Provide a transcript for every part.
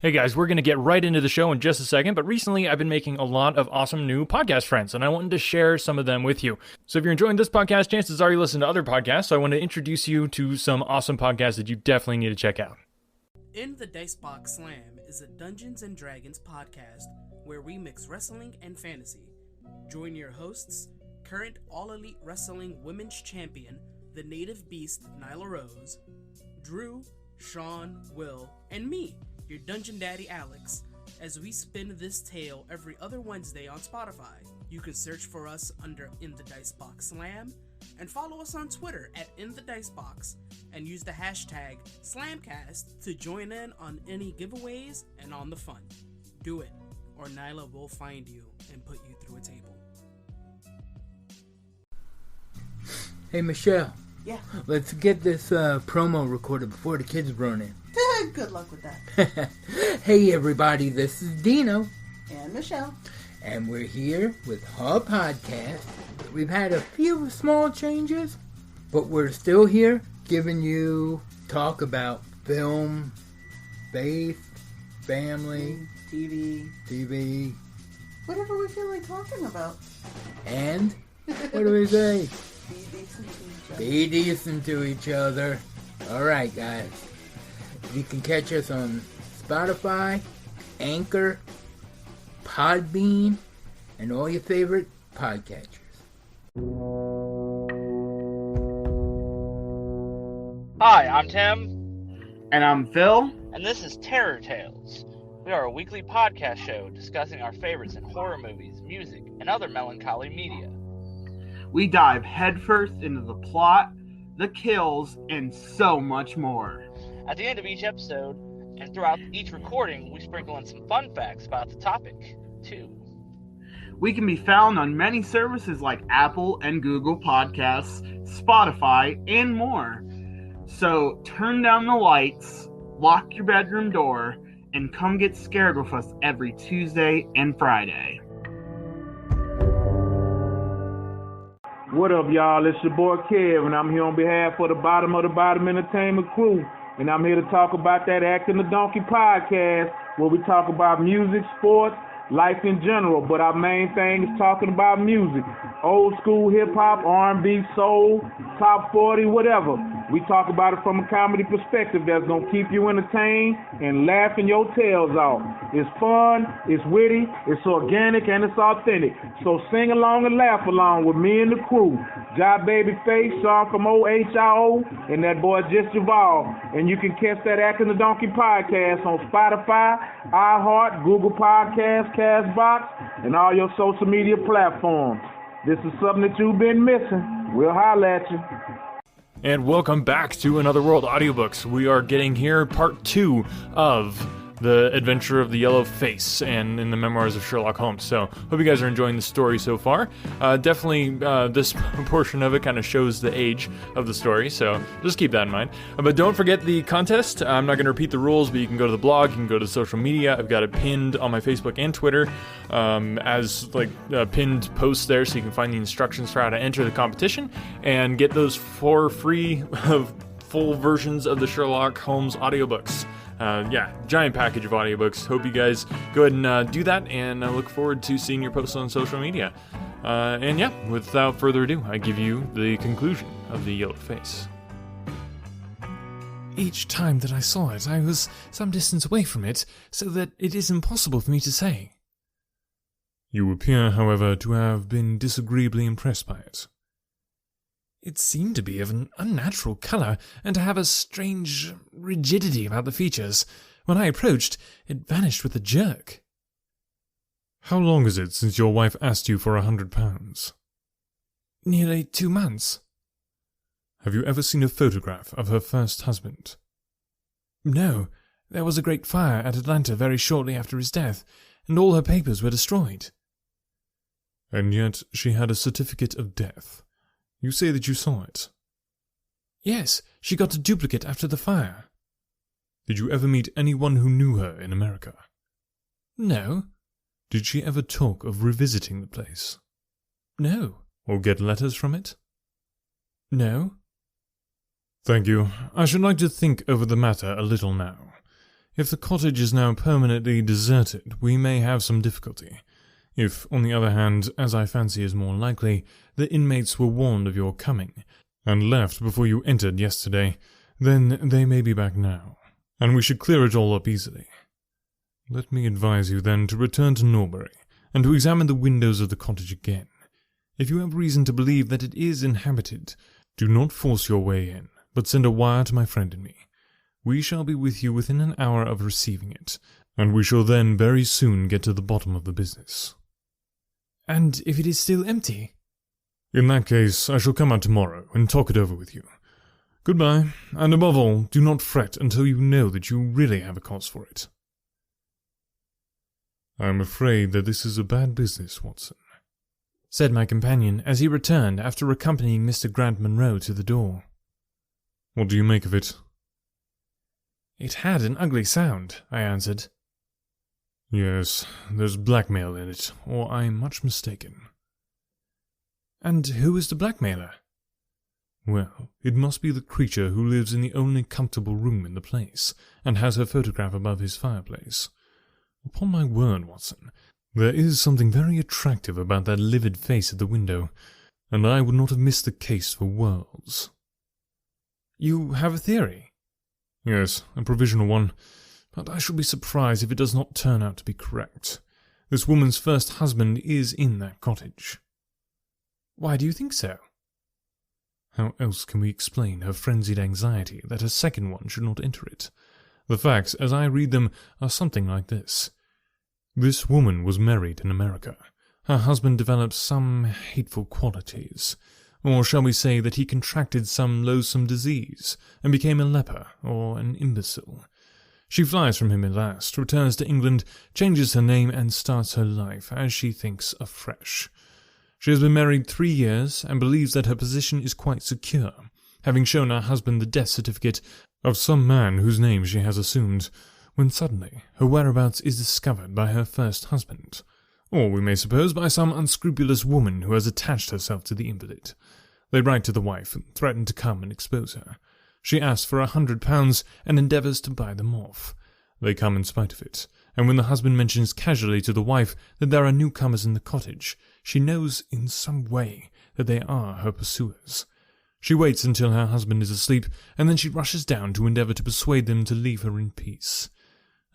Hey guys, we're going to get right into the show in just a second, but recently I've been making a lot of awesome new podcast friends, and I wanted to share some of them with you. So if you're enjoying this podcast, chances are you listen to other podcasts, so I want to introduce you to some awesome podcasts that you definitely need to check out. In the Dicebox Slam is a Dungeons & Dragons podcast where we mix wrestling and fantasy. Join your hosts, current All-Elite Wrestling Women's Champion, the Native Beast Nyla Rose, Drew, Sean, Will, and me, your Dungeon Daddy Alex, as we spin this tale every other Wednesday on Spotify. You can search for us under In the Dicebox Slam, and follow us on Twitter at In the Dicebox, and use the hashtag Slamcast to join in on any giveaways and on the fun. Do it, or Nyla will find you and put you through a table. Hey Michelle. Yeah. Let's get this promo recorded before the kids run in. Good luck with that. Hey everybody, this is Dino. And Michelle. And we're here with our podcast. We've had a few small changes, but we're still here giving you talk about film, faith, family, TV. Whatever we feel like talking about. And, what do we say? Be decent to each other. Be decent to each other. Alright guys. You can catch us on Spotify, Anchor, Podbean, and all your favorite podcatchers. Hi, I'm Tim. And I'm Phil. And this is Terror Tales. We are a weekly podcast show discussing our favorites in horror movies, music, and other melancholy media. We dive headfirst into the plot, the kills, and so much more. At the end of each episode, and throughout each recording, we sprinkle in some fun facts about the topic, too. We can be found on many services like Apple and Google Podcasts, Spotify, and more. So turn down the lights, lock your bedroom door, and come get scared with us every Tuesday and Friday. What up, y'all? It's your boy Kev, and I'm here on behalf of the Bottom Entertainment crew. And I'm here to talk about that Acting the Donkey podcast, where we talk about music, sports, life in general. But our main thing is talking about music. Old school hip-hop, R&B, soul, top 40, whatever. We talk about it from a comedy perspective that's going to keep you entertained and laughing your tails off. It's fun, it's witty, it's organic, and it's authentic. So sing along and laugh along with me and the crew. Jai Babyface, Sean from OHIO, and that boy Just Javal. And you can catch that Acting the Donkey podcast on Spotify, iHeart, Google Podcasts, Castbox, and all your social media platforms. This is something that you've been missing. We'll holler at you. And welcome back to Another World Audiobooks. We are getting here part 2 of The Adventure of the Yellow Face and in the Memoirs of Sherlock Holmes. So, hope you guys are enjoying the story so far. Definitely, this portion of it kind of shows the age of the story, so just keep that in mind. But don't forget the contest. I'm not going to repeat the rules, but you can go to the blog, you can go to social media. I've got it pinned on my Facebook and Twitter as pinned posts there, so you can find the instructions for how to enter the competition and get those 4 free full versions of the Sherlock Holmes audiobooks. Giant package of audiobooks. Hope you guys go ahead and do that, and I look forward to seeing your posts on social media. Without further ado, I give you the conclusion of The Yellow Face. Each time that I saw it, I was some distance away from it, so that it is impossible for me to say. You appear, however, to have been disagreeably impressed by it. It seemed to be of an unnatural colour, and to have a strange rigidity about the features. When I approached, it vanished with a jerk. How long is it since your wife asked you for £100? Nearly 2 months. Have you ever seen a photograph of her first husband? No. There was a great fire at Atlanta very shortly after his death, and all her papers were destroyed. And yet she had a certificate of death. You say that you saw it? Yes, she got a duplicate after the fire. Did you ever meet anyone who knew her in America? No. Did she ever talk of revisiting the place? No. Or get letters from it? No. Thank you. I should like to think over the matter a little now. If the cottage is now permanently deserted, we may have some difficulty. If, on the other hand, as I fancy is more likely, the inmates were warned of your coming, and left before you entered yesterday, then they may be back now, and we should clear it all up easily. Let me advise you then to return to Norbury, and to examine the windows of the cottage again. If you have reason to believe that it is inhabited, do not force your way in, but send a wire to my friend and me. We shall be with you within an hour of receiving it, and we shall then very soon get to the bottom of the business. And if it is still empty? In that case, I shall come out tomorrow and talk it over with you. Goodbye, and above all, do not fret until you know that you really have a cause for it. I am afraid that this is a bad business, Watson, said my companion as he returned after accompanying Mr. Grant Munro to the door. What do you make of it? It had an ugly sound, I answered. Yes, there's blackmail in it, or I am much mistaken. And who is the blackmailer? Well, it must be the creature who lives in the only comfortable room in the place, and has her photograph above his fireplace. Upon my word, Watson, there is something very attractive about that livid face at the window, and I would not have missed the case for worlds. You have a theory? Yes, a provisional one, but I shall be surprised if it does not turn out to be correct. This woman's first husband is in that cottage. Why do you think so? How else can we explain her frenzied anxiety that her second one should not enter it? The facts, as I read them, are something like this. This woman was married in America. Her husband developed some hateful qualities. Or shall we say that he contracted some loathsome disease, and became a leper, or an imbecile. She flies from him at last, returns to England, changes her name, and starts her life, as she thinks, afresh. She has been married 3 years, and believes that her position is quite secure, having shown her husband the death certificate of some man whose name she has assumed, when suddenly her whereabouts is discovered by her first husband, or we may suppose by some unscrupulous woman who has attached herself to the invalid. They write to the wife and threaten to come and expose her. She asks for £100 and endeavours to buy them off. They come in spite of it, and when the husband mentions casually to the wife that there are newcomers in the cottage, she knows in some way that they are her pursuers. She waits until her husband is asleep, and then she rushes down to endeavour to persuade them to leave her in peace.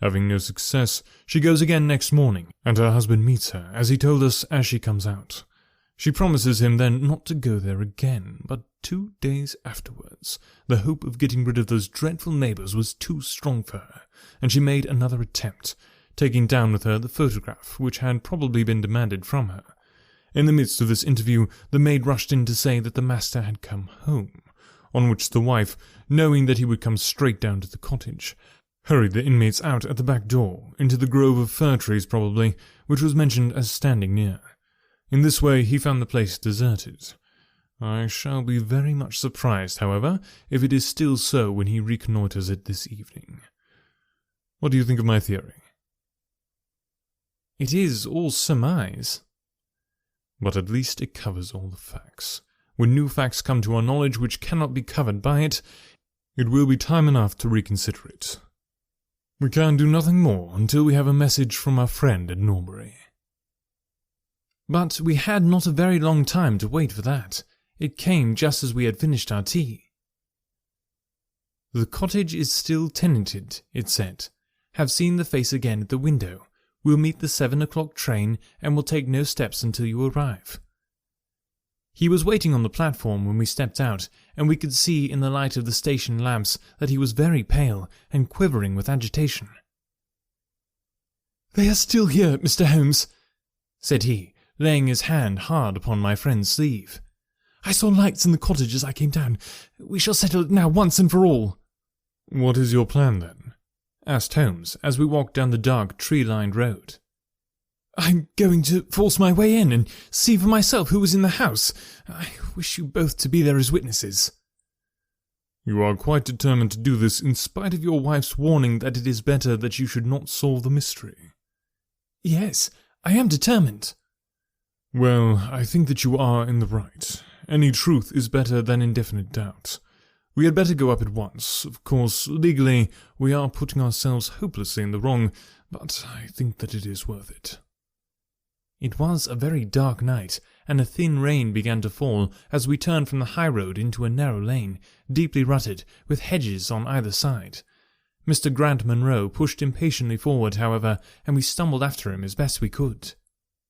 Having no success, she goes again next morning, and her husband meets her, as he told us, as she comes out. She promises him then not to go there again, but 2 days afterwards, the hope of getting rid of those dreadful neighbours was too strong for her, and she made another attempt, taking down with her the photograph which had probably been demanded from her. In the midst of this interview, the maid rushed in to say that the master had come home, on which the wife, knowing that he would come straight down to the cottage, hurried the inmates out at the back door, into the grove of fir trees probably, which was mentioned as standing near. In this way he found the place deserted. I shall be very much surprised, however, if it is still so when he reconnoitres it this evening. What do you think of my theory? It is all surmise. But at least it covers all the facts. When new facts come to our knowledge which cannot be covered by it, it will be time enough to reconsider it. We can do nothing more until we have a message from our friend at Norbury. But we had not a very long time to wait for that. It came just as we had finished our tea. The cottage is still tenanted, it said. Have seen the face again at the window. We'll meet the 7 o'clock train and will take no steps until you arrive. He was waiting on the platform when we stepped out, and we could see in the light of the station lamps that he was very pale and quivering with agitation. "They are still here, Mr. Holmes," said he, laying his hand hard upon my friend's sleeve. "I saw lights in the cottage as I came down. We shall settle it now once and for all." "What is your plan, then?" asked Holmes, as we walked down the dark, tree-lined road. "I'm going to force my way in and see for myself who was in the house. I wish you both to be there as witnesses." "You are quite determined to do this in spite of your wife's warning that it is better that you should not solve the mystery?" "Yes, I am determined." "Well, I think that you are in the right. Any truth is better than indefinite doubt. We had better go up at once. Of course, legally, we are putting ourselves hopelessly in the wrong, but I think that it is worth it." It was a very dark night, and a thin rain began to fall as we turned from the high road into a narrow lane, deeply rutted, with hedges on either side. Mr. Grant Munro pushed impatiently forward, however, and we stumbled after him as best we could.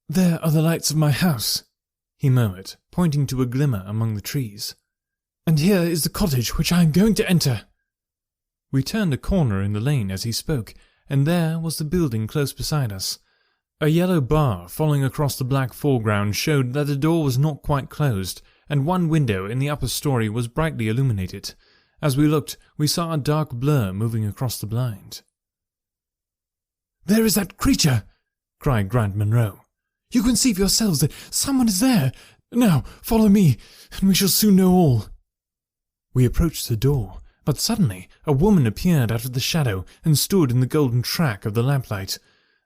"There are the lights of my house," he murmured, pointing to a glimmer among the trees. "And here is the cottage which I am going to enter." We turned a corner in the lane as he spoke, and there was the building close beside us. A yellow bar falling across the black foreground showed that the door was not quite closed, and one window in the upper story was brightly illuminated. As we looked, we saw a dark blur moving across the blind. "There is that creature!" cried Grant Munro. "You can see for yourselves that someone is there. Now, follow me, and we shall soon know all." We approached the door, but suddenly a woman appeared out of the shadow and stood in the golden track of the lamplight.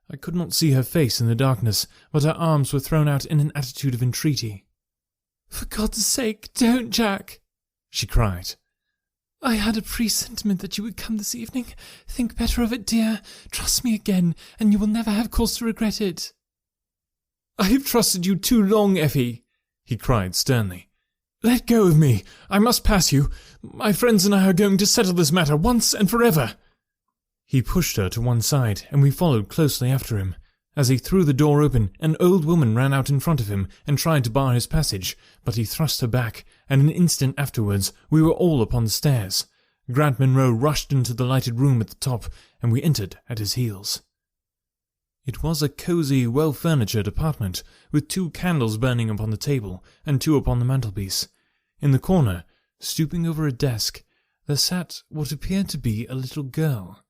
I could not see her face in the darkness, but her arms were thrown out in an attitude of entreaty. "For God's sake, don't, Jack!" she cried. "I had a presentiment that you would come this evening. Think better of it, dear. Trust me again, and you will never have cause to regret it." "I have trusted you too long, Effie," he cried sternly. "Let go of me. I must pass you. My friends and I are going to settle this matter once and forever." He pushed her to one side, and we followed closely after him. As he threw the door open, an old woman ran out in front of him and tried to bar his passage, but he thrust her back, and an instant afterwards we were all upon the stairs. Grant Munro rushed into the lighted room at the top, and we entered at his heels. It was a cosy, well-furnitured apartment, with 2 candles burning upon the table and 2 upon the mantelpiece. In the corner, stooping over a desk, there sat what appeared to be a little girl.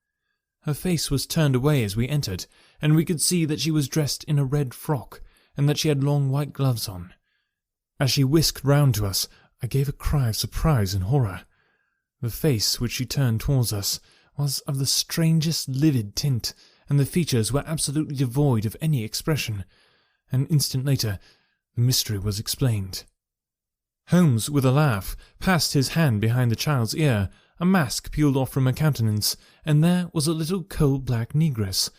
Her face was turned away as we entered, and we could see that she was dressed in a red frock, and that she had long white gloves on. As she whisked round to us, I gave a cry of surprise and horror. The face which she turned towards us was of the strangest livid tint, and the features were absolutely devoid of any expression. An instant later, the mystery was explained. Holmes, with a laugh, passed his hand behind the child's ear. A mask peeled off from her countenance, and there was a little coal-black negress,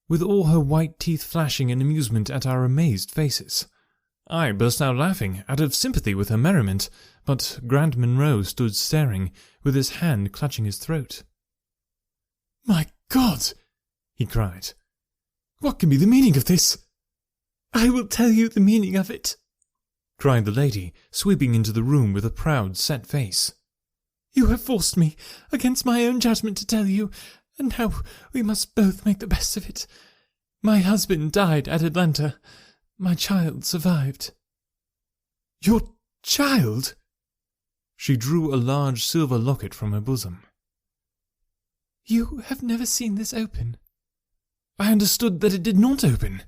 with all her white teeth flashing in amusement at our amazed faces. I burst out laughing, out of sympathy with her merriment, but Grant Munro stood staring, with his hand clutching his throat. "My God!" he cried. "What can be the meaning of this?" "I will tell you the meaning of it," cried the lady, sweeping into the room with a proud, set face. "You have forced me, against my own judgment, to tell you, and now we must both make the best of it. My husband died at Atlanta. My child survived." "Your child?" She drew a large silver locket from her bosom. "You have never seen this open." "I understood that it did not open."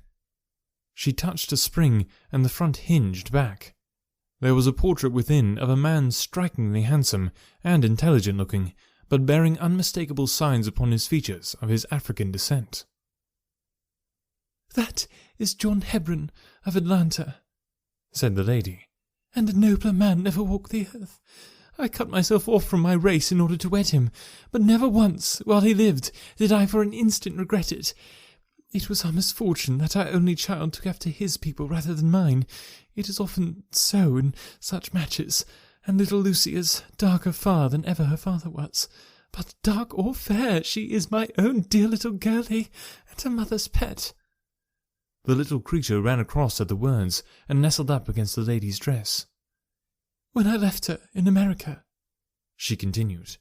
She touched a spring, and the front hinged back. There was a portrait within of a man strikingly handsome and intelligent-looking, but bearing unmistakable signs upon his features of his African descent. "That is John Hebron of Atlanta," said the lady, "and a nobler man never walked the earth. I cut myself off from my race in order to wed him, but never once, while he lived, did I for an instant regret it. It was our misfortune that our only child took after his people rather than mine. It is often so in such matches, and little Lucy is darker far than ever her father was. But dark or fair, she is my own dear little girlie, and her mother's pet." The little creature ran across at the words, and nestled up against the lady's dress. "When I left her in America," she continued,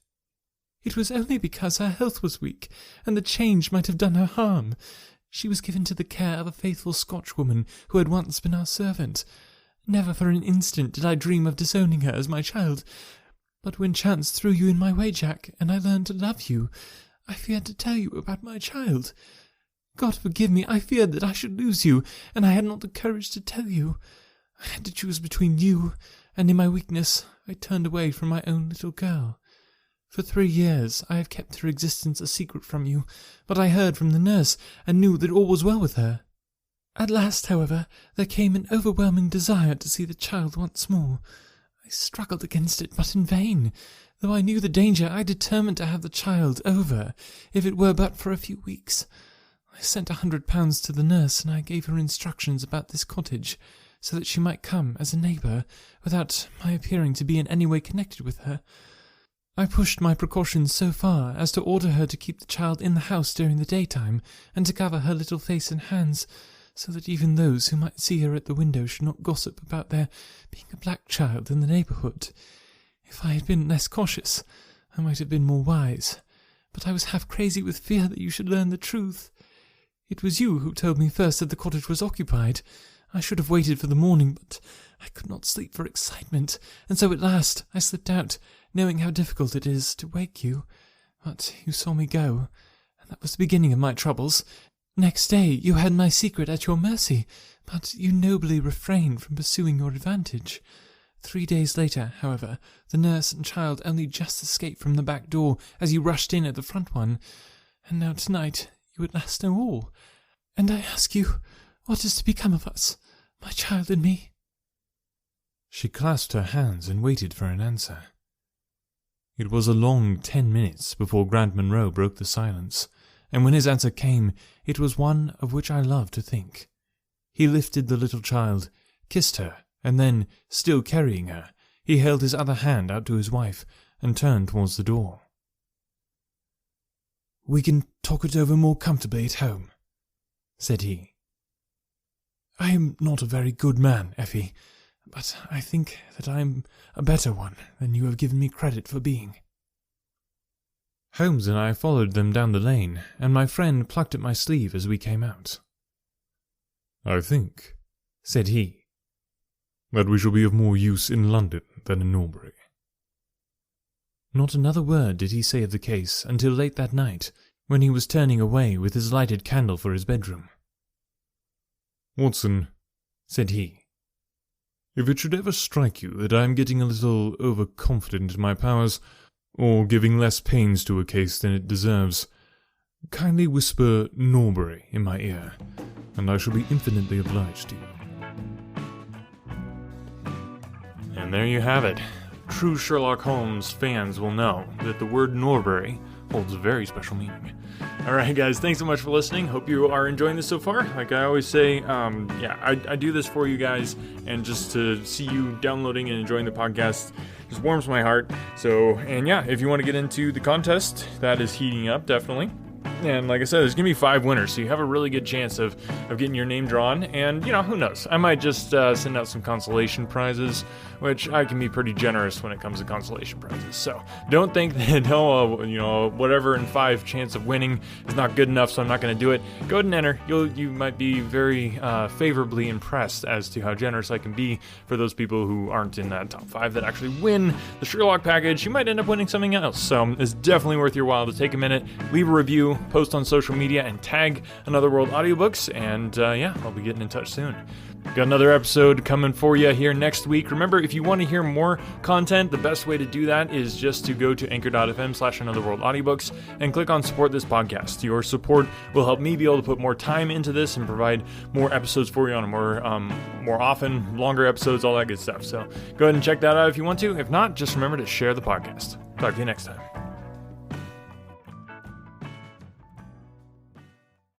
"it was only because her health was weak, and the change might have done her harm. She was given to the care of a faithful Scotchwoman who had once been our servant. Never for an instant did I dream of disowning her as my child. But when chance threw you in my way, Jack, and I learned to love you, I feared to tell you about my child. God forgive me, I feared that I should lose you, and I had not the courage to tell you. I had to choose between you, and in my weakness I turned away from my own little girl. For 3 years I have kept her existence a secret from you, but I heard from the nurse, and knew that all was well with her. At last, however, there came an overwhelming desire to see the child once more. I struggled against it, but in vain. Though I knew the danger, I determined to have the child over, if it were but for a few weeks. I sent £100 to the nurse, and I gave her instructions about this cottage, so that she might come as a neighbour, without my appearing to be in any way connected with her. I pushed my precautions so far as to order her to keep the child in the house during the daytime, and to cover her little face and hands, so that even those who might see her at the window should not gossip about there being a black child in the neighbourhood. If I had been less cautious, I might have been more wise, but I was half crazy with fear that you should learn the truth. It was you who told me first that the cottage was occupied. I should have waited for the morning, but I could not sleep for excitement, and so at last I slipped out, knowing how difficult it is to wake you. But you saw me go, and that was the beginning of my troubles. Next day you had my secret at your mercy, but you nobly refrained from pursuing your advantage. 3 days later, however, the nurse and child only just escaped from the back door as you rushed in at the front one, and now tonight you at last know all. And I ask you, what is to become of us, my child and me?" She clasped her hands and waited for an answer. It was a long 10 minutes before Grant Monroe broke the silence, and when his answer came, it was one of which I love to think. He lifted the little child, kissed her, and then, still carrying her, he held his other hand out to his wife and turned towards the door. "We can talk it over more comfortably at home," said he. "I am not a very good man, Effie, but I think that I am a better one than you have given me credit for being." Holmes and I followed them down the lane, and my friend plucked at my sleeve as we came out. "I think," said he, "that we shall be of more use in London than in Norbury." Not another word did he say of the case until late that night, when he was turning away with his lighted candle for his bedroom. "Watson," said he, "if it should ever strike you that I am getting a little overconfident in my powers, or giving less pains to a case than it deserves, kindly whisper Norbury in my ear, and I shall be infinitely obliged to you." And there you have it. True Sherlock Holmes fans will know that the word Norbury holds a very special meaning. Alright guys, thanks so much for listening. Hope you are enjoying this so far. Like I always say, I do this for you guys, and just to see you downloading and enjoying the podcast just warms my heart. So, and yeah, if you want to get into the contest, that is heating up, definitely. And like I said, there's going to be 5 winners, so you have a really good chance of getting your name drawn. And, who knows? I might just send out some consolation prizes, which I can be pretty generous when it comes to consolation prizes. So don't think that, whatever in 5 chance of winning is not good enough, so I'm not going to do it. Go ahead and enter. You might be very favorably impressed as to how generous I can be for those people who aren't in that top 5 that actually win the Sherlock package. You might end up winning something else. So it's definitely worth your while to take a minute, leave a review, post on social media, and tag Another World Audiobooks, and I'll be getting in touch soon. Got another episode coming for you here next week. Remember, if you want to hear more content, the best way to do that is just to go to anchor.fm/anotherworldaudiobooks and click on support this podcast. Your support will help me be able to put more time into this and provide more episodes for you on a more often, longer episodes, all that good stuff. So go ahead and check that out if you want to. If not, just remember to share the podcast. Talk to you next time.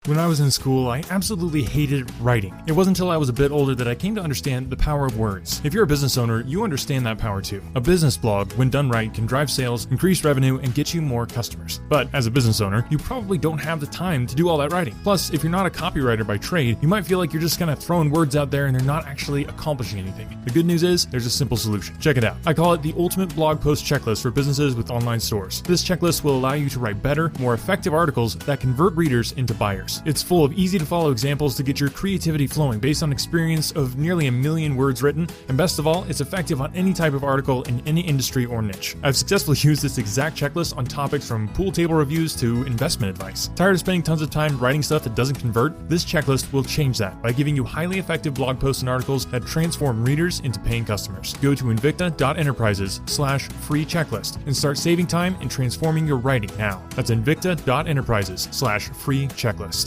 When I was in school, I absolutely hated writing. It wasn't until I was a bit older that I came to understand the power of words. If you're a business owner, you understand that power too. A business blog, when done right, can drive sales, increase revenue, and get you more customers. But as a business owner, you probably don't have the time to do all that writing. Plus, if you're not a copywriter by trade, you might feel like you're just kind of throwing words out there and they're not actually accomplishing anything. The good news is, there's a simple solution. Check it out. I call it the ultimate blog post checklist for businesses with online stores. This checklist will allow you to write better, more effective articles that convert readers into buyers. It's full of easy-to-follow examples to get your creativity flowing based on experience of nearly 1 million words written, and best of all, it's effective on any type of article in any industry or niche. I've successfully used this exact checklist on topics from pool table reviews to investment advice. Tired of spending tons of time writing stuff that doesn't convert? This checklist will change that by giving you highly effective blog posts and articles that transform readers into paying customers. Go to invicta.enterprises/free checklist and start saving time and transforming your writing now. That's invicta.enterprises/free checklist.